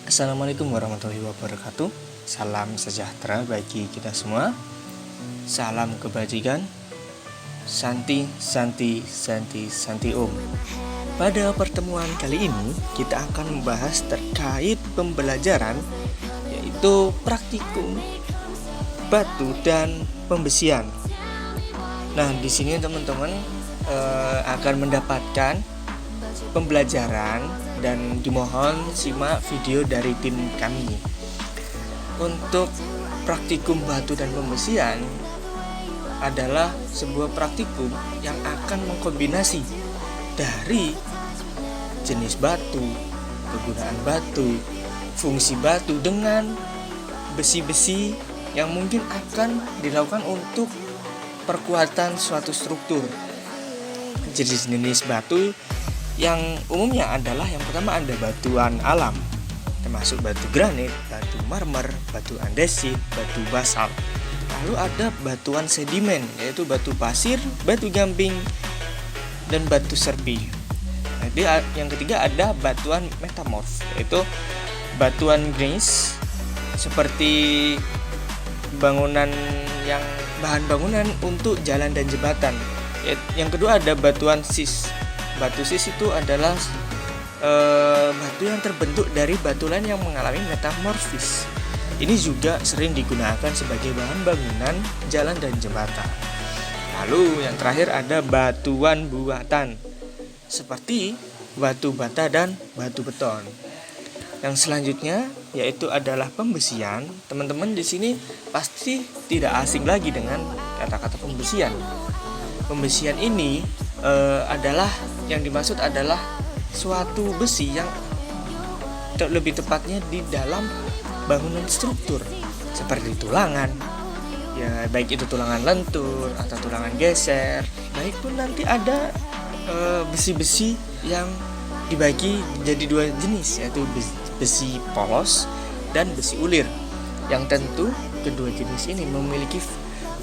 Assalamualaikum warahmatullahi wabarakatuh. Salam sejahtera bagi kita semua. Salam kebajikan. Santi, Santi, Santi, Santi Om. Pada pertemuan kali ini kita akan membahas terkait pembelajaran, yaitu praktikum batu dan pembesian. Nah, di sini teman-teman akan mendapatkan pembelajaran dan dimohon simak video dari tim kami. Untuk praktikum batu dan pembesian adalah sebuah praktikum yang akan mengkombinasi dari jenis batu, kegunaan batu, fungsi batu dengan besi-besi yang mungkin akan dilakukan untuk perkuatan suatu struktur. Jenis-jenis batu yang umumnya adalah yang pertama ada batuan alam, termasuk batu granit, batu marmer, batu andesit, batu basalt. Lalu ada batuan sedimen, yaitu batu pasir, batu gamping, dan batu serpi. Jadi yang ketiga ada batuan metamorf, yaitu batuan gneiss seperti bangunan yang bahan bangunan untuk jalan dan jembatan. Yang kedua ada batuan sis. Batu sis itu adalah batu yang terbentuk dari batu lain yang mengalami metamorfis. Ini juga sering digunakan sebagai bahan bangunan jalan dan jembatan. Lalu yang terakhir ada batuan buatan, seperti batu bata dan batu beton. Yang selanjutnya yaitu adalah pembesian. Teman-teman di sini pasti tidak asing lagi dengan kata-kata pembesian. Pembesian ini adalah yang dimaksud adalah suatu besi yang lebih tepatnya di dalam bangunan struktur, seperti tulangan, ya baik itu tulangan lentur atau tulangan geser, baik pun nanti ada besi-besi yang dibagi jadi dua jenis, yaitu besi polos dan besi ulir, yang tentu kedua jenis ini memiliki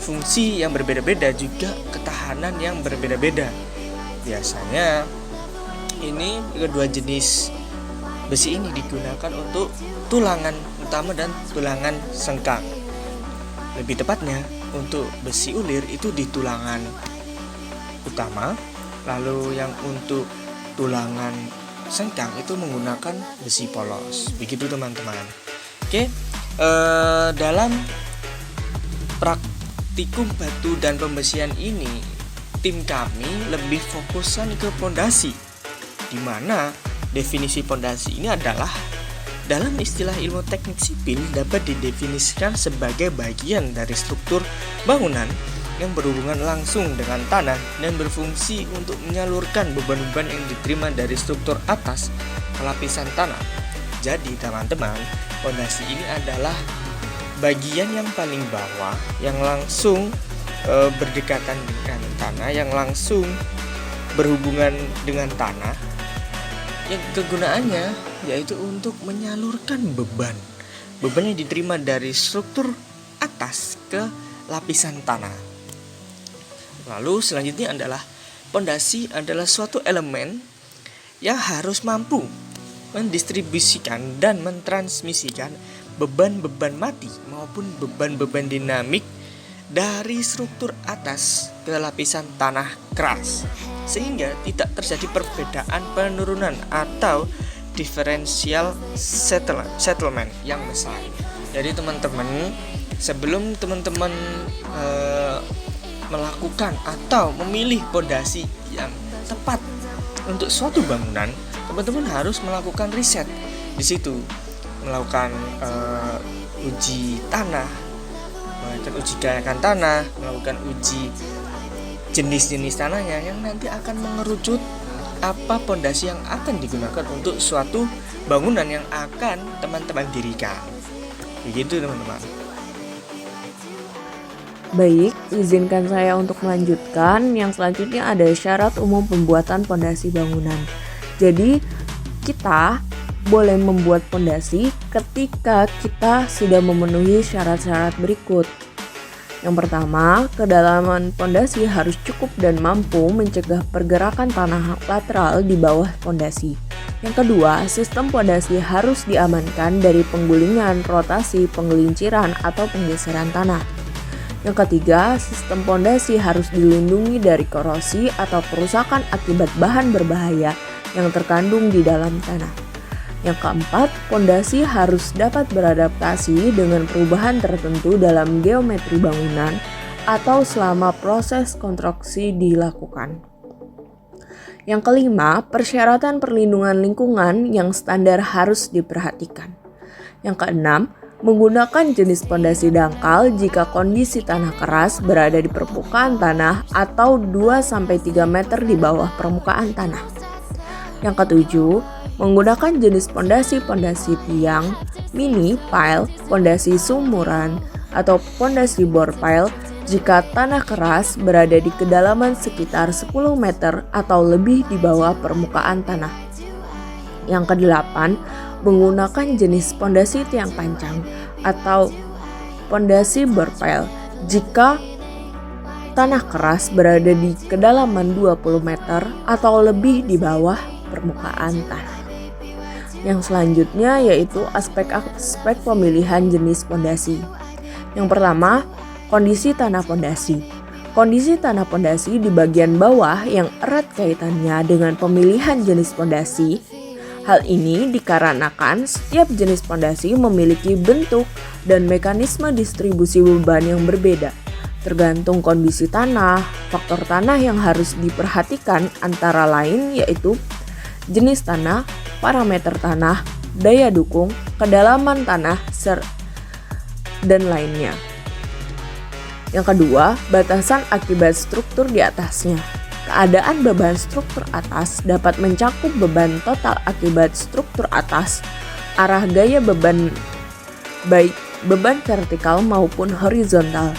fungsi yang berbeda-beda, juga ketahanan yang berbeda-beda. Biasanya ini kedua jenis besi ini digunakan untuk tulangan utama dan tulangan sengkang. Lebih tepatnya untuk besi ulir itu di tulangan utama, lalu yang untuk tulangan sengkang itu menggunakan besi polos. Begitu teman-teman. Oke, dalam praktikum batu dan pembesian ini tim kami lebih fokuskan ke pondasi, di mana definisi pondasi ini adalah dalam istilah ilmu teknik sipil dapat didefinisikan sebagai bagian dari struktur bangunan yang berhubungan langsung dengan tanah dan berfungsi untuk menyalurkan beban-beban yang diterima dari struktur atas ke lapisan tanah. Jadi teman-teman, pondasi ini adalah bagian yang paling bawah yang langsung berdekatan dengan tanah, yang langsung berhubungan dengan tanah, yang kegunaannya yaitu untuk menyalurkan beban yang diterima dari struktur atas ke lapisan tanah. Lalu selanjutnya adalah pondasi adalah suatu elemen yang harus mampu mendistribusikan dan mentransmisikan beban-beban mati maupun beban-beban dinamik dari struktur atas ke lapisan tanah keras, sehingga tidak terjadi perbedaan penurunan atau differential settlement yang besar. Jadi teman-teman, sebelum teman-teman melakukan atau memilih pondasi yang tepat untuk suatu bangunan, teman-teman harus melakukan riset di situ, melakukan uji tanah, melakukan uji kelayakan tanah, melakukan uji jenis-jenis tanahnya yang nanti akan mengerucut apa pondasi yang akan digunakan untuk suatu bangunan yang akan teman-teman dirikan. Begitu teman-teman. Baik, izinkan saya untuk melanjutkan. Yang selanjutnya ada syarat umum pembuatan pondasi bangunan. Jadi, kita boleh membuat pondasi ketika kita sudah memenuhi syarat-syarat berikut. Yang pertama, kedalaman pondasi harus cukup dan mampu mencegah pergerakan tanah lateral di bawah pondasi. Yang kedua, sistem pondasi harus diamankan dari penggulingan, rotasi, penggelinciran, atau penggeseran tanah. Yang ketiga, sistem pondasi harus dilindungi dari korosi atau kerusakan akibat bahan berbahaya yang terkandung di dalam tanah. Yang keempat, pondasi harus dapat beradaptasi dengan perubahan tertentu dalam geometri bangunan atau selama proses konstruksi dilakukan. Yang kelima, persyaratan perlindungan lingkungan yang standar harus diperhatikan. Yang keenam, menggunakan jenis pondasi dangkal jika kondisi tanah keras berada di permukaan tanah atau 2-3 meter di bawah permukaan tanah. Yang ketujuh, menggunakan jenis pondasi tiang, mini pile, pondasi sumuran, atau pondasi bore pile jika tanah keras berada di kedalaman sekitar 10 meter atau lebih di bawah permukaan tanah. Yang kedelapan, menggunakan jenis pondasi tiang pancang atau pondasi bore pile jika tanah keras berada di kedalaman 20 meter atau lebih di bawah permukaan tanah. Yang selanjutnya yaitu aspek-aspek pemilihan jenis pondasi. Yang pertama, kondisi tanah pondasi. Kondisi tanah pondasi di bagian bawah yang erat kaitannya dengan pemilihan jenis pondasi. Hal ini dikarenakan setiap jenis pondasi memiliki bentuk dan mekanisme distribusi beban yang berbeda. Tergantung kondisi tanah, faktor tanah yang harus diperhatikan antara lain yaitu jenis tanah, parameter tanah, daya dukung, kedalaman tanah, dan lainnya. Yang kedua, batasan akibat struktur di atasnya. Keadaan beban struktur atas dapat mencakup beban total akibat struktur atas, arah gaya beban baik beban vertikal maupun horizontal,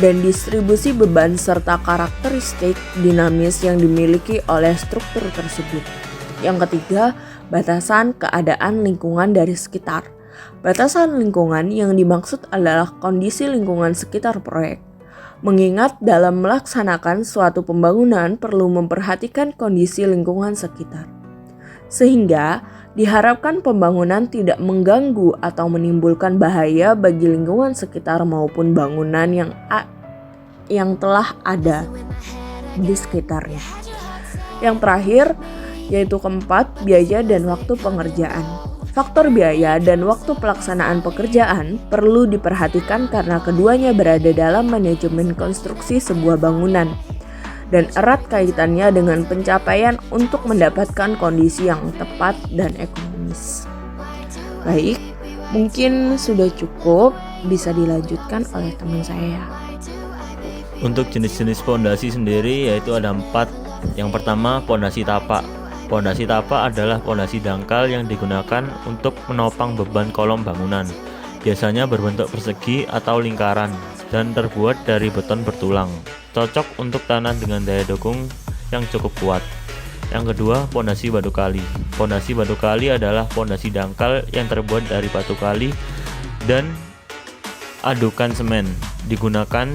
dan distribusi beban serta karakteristik dinamis yang dimiliki oleh struktur tersebut. Yang ketiga, batasan keadaan lingkungan dari sekitar. Batasan lingkungan yang dimaksud adalah kondisi lingkungan sekitar proyek. Mengingat dalam melaksanakan suatu pembangunan perlu memperhatikan kondisi lingkungan sekitar. Sehingga diharapkan pembangunan tidak mengganggu atau menimbulkan bahaya bagi lingkungan sekitar maupun bangunan yang telah ada di sekitarnya. Yang terakhir yaitu keempat, biaya dan waktu pengerjaan. Faktor biaya dan waktu pelaksanaan pekerjaan perlu diperhatikan karena keduanya berada dalam manajemen konstruksi sebuah bangunan dan erat kaitannya dengan pencapaian untuk mendapatkan kondisi yang tepat dan ekonomis. Baik, mungkin sudah cukup, bisa dilanjutkan oleh teman saya. Untuk jenis-jenis pondasi sendiri yaitu ada 4. Yang pertama, pondasi tapak. Pondasi tapak adalah pondasi dangkal yang digunakan untuk menopang beban kolom bangunan. Biasanya berbentuk persegi atau lingkaran dan terbuat dari beton bertulang. Cocok untuk tanah dengan daya dukung yang cukup kuat. Yang kedua, pondasi batu kali. Pondasi batu kali adalah pondasi dangkal yang terbuat dari batu kali dan adukan semen. Digunakan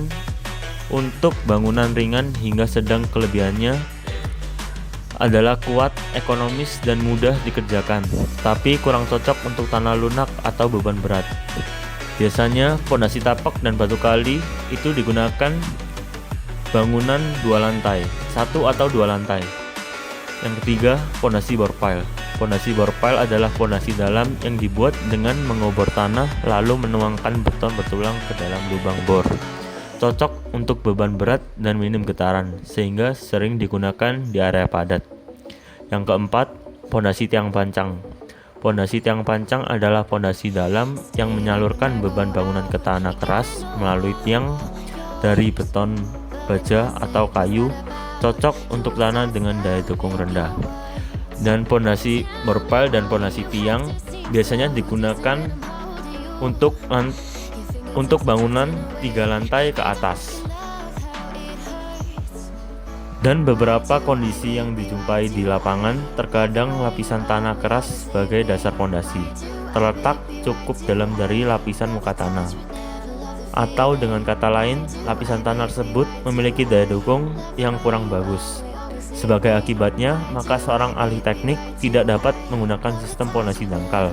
untuk bangunan ringan hingga sedang. Kelebihannya adalah kuat, ekonomis, dan mudah dikerjakan, tapi kurang cocok untuk tanah lunak atau beban berat. Biasanya pondasi tapak dan batu kali itu digunakan bangunan 2 lantai, 1 atau 2 lantai. Yang ketiga, pondasi bore pile. Pondasi bore pile adalah pondasi dalam yang dibuat dengan mengobor tanah lalu menuangkan beton bertulang ke dalam lubang bor. Cocok untuk beban berat dan minim getaran, sehingga sering digunakan di area padat. Yang keempat, pondasi tiang pancang. Pondasi tiang pancang adalah pondasi dalam yang menyalurkan beban bangunan ke tanah keras melalui tiang dari beton, baja, atau kayu, cocok untuk tanah dengan daya dukung rendah. Dan pondasi bore pile dan pondasi tiang biasanya digunakan untuk bangunan 3 lantai ke atas. Dan beberapa kondisi yang dijumpai di lapangan, terkadang lapisan tanah keras sebagai dasar pondasi terletak cukup dalam dari lapisan muka tanah. Atau dengan kata lain, lapisan tanah tersebut memiliki daya dukung yang kurang bagus. Sebagai akibatnya, maka seorang ahli teknik tidak dapat menggunakan sistem pondasi dangkal.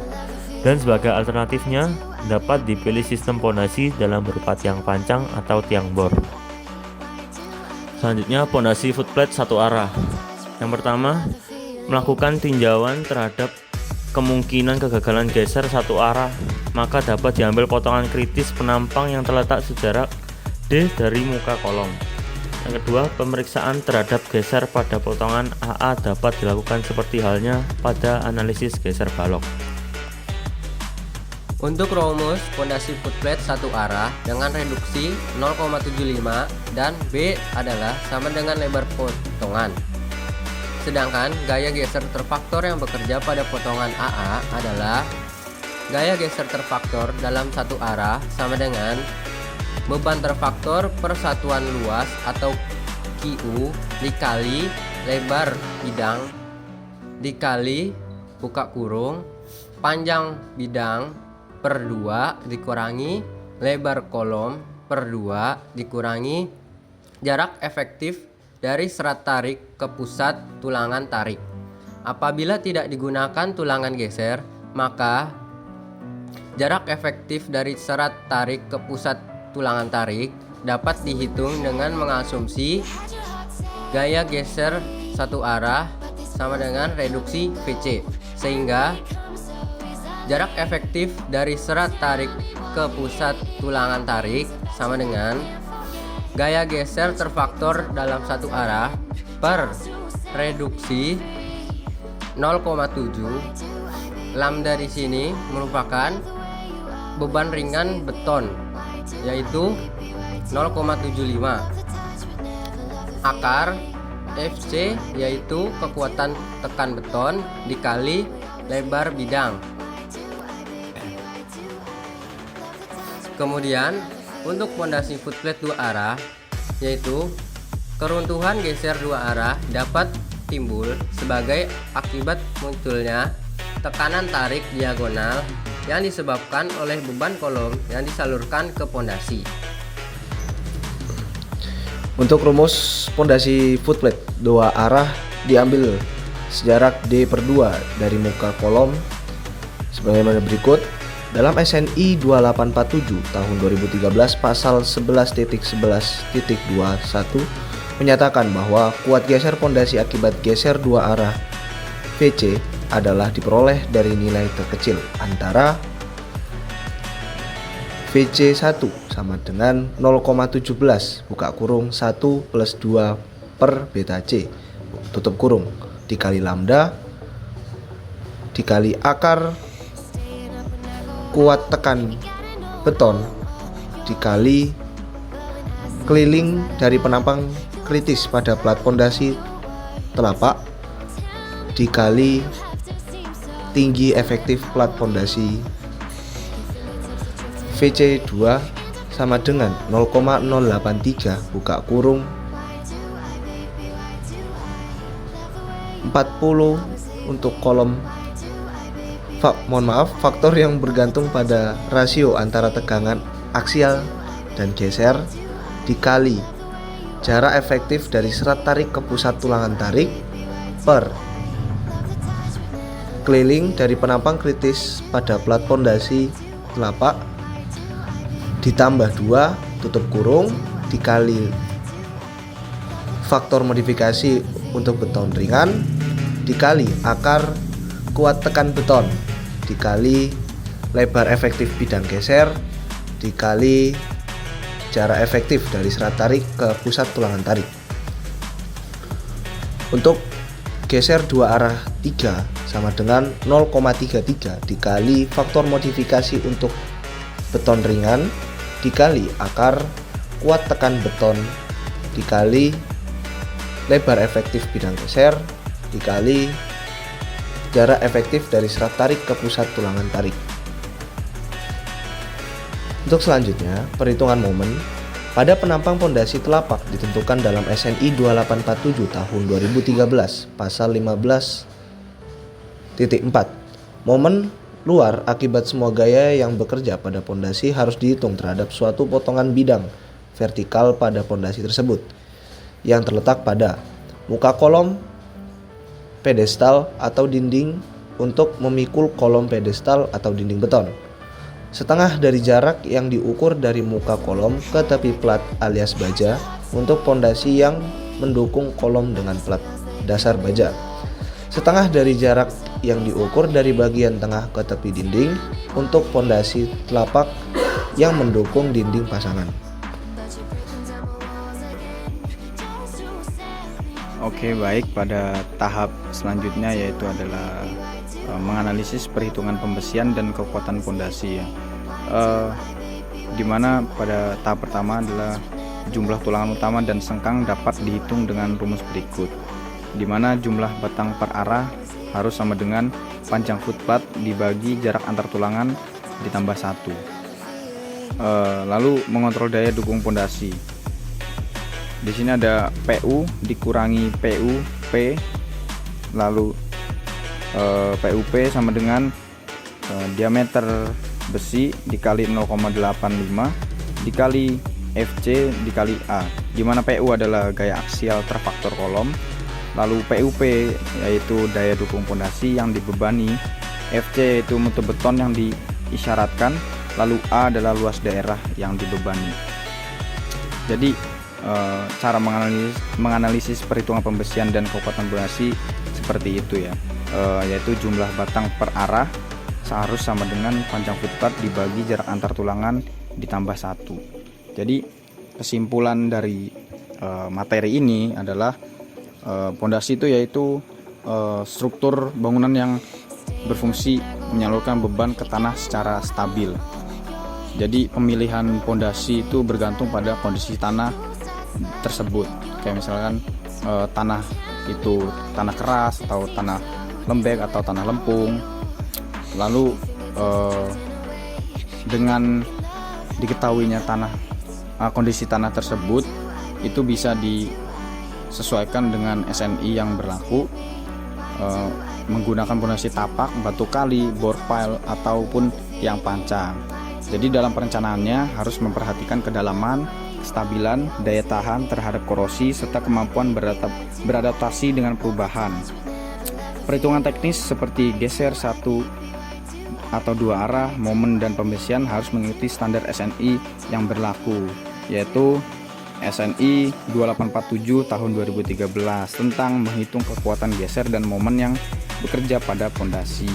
Dan sebagai alternatifnya, dapat dipilih sistem pondasi dalam berupa tiang pancang atau tiang bor. Selanjutnya, pondasi footplate satu arah. Yang pertama, melakukan tinjauan terhadap kemungkinan kegagalan geser satu arah, maka dapat diambil potongan kritis penampang yang terletak sejarak D dari muka kolom. Yang kedua, pemeriksaan terhadap geser pada potongan AA dapat dilakukan seperti halnya pada analisis geser balok. Untuk rumus pondasi footplate satu arah dengan reduksi 0,75 dan B adalah sama dengan lebar potongan. Sedangkan gaya geser terfaktor yang bekerja pada potongan AA adalah gaya geser terfaktor dalam satu arah sama dengan beban terfaktor per satuan luas atau QU dikali lebar bidang dikali buka kurung panjang bidang per 2 dikurangi lebar kolom per 2 dikurangi jarak efektif dari serat tarik ke pusat tulangan tarik. Apabila tidak digunakan tulangan geser, maka jarak efektif dari serat tarik ke pusat tulangan tarik dapat dihitung dengan mengasumsi gaya geser satu arah sama dengan reduksi VC, sehingga jarak efektif dari serat tarik ke pusat tulangan tarik sama dengan gaya geser terfaktor dalam satu arah per reduksi 0,7. Lambda di sini merupakan beban ringan beton, yaitu 0,75. Akar FC yaitu kekuatan tekan beton dikali lebar bidang. Kemudian untuk pondasi footplate dua arah, yaitu keruntuhan geser dua arah dapat timbul sebagai akibat munculnya tekanan tarik diagonal yang disebabkan oleh beban kolom yang disalurkan ke pondasi. Untuk rumus pondasi footplate dua arah diambil sejarak D/2 dari muka kolom sebagaimana berikut. Dalam SNI 2847 tahun 2013 pasal 11.11.21 menyatakan bahwa kuat geser pondasi akibat geser dua arah VC adalah diperoleh dari nilai terkecil antara VC1 sama dengan 0,17 buka kurung 1 plus 2 per beta C tutup kurung dikali lambda dikali akar kuat tekan beton dikali keliling dari penampang kritis pada plat pondasi telapak dikali tinggi efektif plat pondasi VC2 sama dengan 0,083 buka kurung 40 untuk kolom faktor yang bergantung pada rasio antara tegangan aksial dan geser dikali jarak efektif dari serat tarik ke pusat tulangan tarik per keliling dari penampang kritis pada plat pondasi telapak ditambah 2 tutup kurung dikali faktor modifikasi untuk beton ringan dikali akar kuat tekan beton dikali lebar efektif bidang geser dikali jarak efektif dari serat tarik ke pusat tulangan tarik. Untuk geser dua arah 3 sama dengan 0,33 dikali faktor modifikasi untuk beton ringan dikali akar kuat tekan beton dikali lebar efektif bidang geser dikali jarak efektif dari serat tarik ke pusat tulangan tarik. Untuk selanjutnya, perhitungan momen pada penampang pondasi telapak ditentukan dalam SNI 2847 tahun 2013 pasal 15.4. Momen luar akibat semua gaya yang bekerja pada pondasi harus dihitung terhadap suatu potongan bidang vertikal pada pondasi tersebut yang terletak pada muka kolom pedestal atau dinding untuk memikul kolom pedestal atau dinding beton. Setengah dari jarak yang diukur dari muka kolom ke tepi plat alias baja untuk pondasi yang mendukung kolom dengan plat dasar baja. Setengah dari jarak yang diukur dari bagian tengah ke tepi dinding untuk pondasi telapak yang mendukung dinding pasangan. Oke, baik, pada tahap selanjutnya yaitu adalah menganalisis perhitungan pembesian dan kekuatan pondasi ya. Dimana pada tahap pertama adalah jumlah tulangan utama dan sengkang dapat dihitung dengan rumus berikut, dimana jumlah batang per arah harus sama dengan panjang footplat dibagi jarak antar tulangan ditambah 1. Lalu mengontrol daya dukung pondasi. Di sini ada PU dikurangi PUP, lalu PUP sama dengan diameter besi dikali 0,85 dikali FC dikali A, di mana PU adalah gaya aksial terfaktor kolom, lalu PUP yaitu daya dukung pondasi yang dibebani, FC yaitu mutu beton yang diisyaratkan, lalu A adalah luas daerah yang dibebani. Jadi cara menganalisis perhitungan pembesian dan kekuatan pondasi seperti itu ya, yaitu jumlah batang per arah seharus sama dengan panjang footplat dibagi jarak antar tulangan ditambah 1. Jadi kesimpulan dari materi ini adalah pondasi itu yaitu struktur bangunan yang berfungsi menyalurkan beban ke tanah secara stabil. Jadi pemilihan pondasi itu bergantung pada kondisi tanah tersebut. Kayak misalkan tanah itu tanah keras atau tanah lembek atau tanah lempung. Lalu dengan diketahuinya kondisi tanah tersebut itu bisa disesuaikan dengan SNI yang berlaku, menggunakan pondasi tapak, batu kali, bore pile ataupun yang panca. Jadi dalam perencanaannya harus memperhatikan kedalaman, kestabilan, daya tahan terhadap korosi, serta kemampuan beradaptasi dengan perubahan. Perhitungan teknis seperti geser satu atau dua arah, momen, dan pembesian harus mengikuti standar SNI yang berlaku, yaitu SNI 2847 tahun 2013 tentang menghitung kekuatan geser dan momen yang bekerja pada pondasi.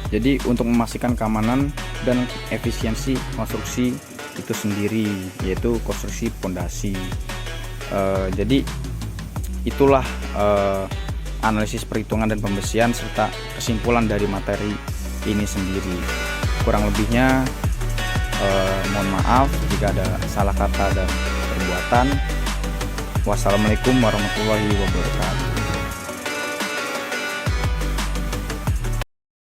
Jadi untuk memastikan keamanan dan efisiensi konstruksi itu sendiri, yaitu konstruksi pondasi. Jadi itulah analisis perhitungan dan pembesian serta kesimpulan dari materi ini sendiri. Kurang lebihnya mohon maaf jika ada salah kata dan perbuatan. Wassalamualaikum warahmatullahi wabarakatuh.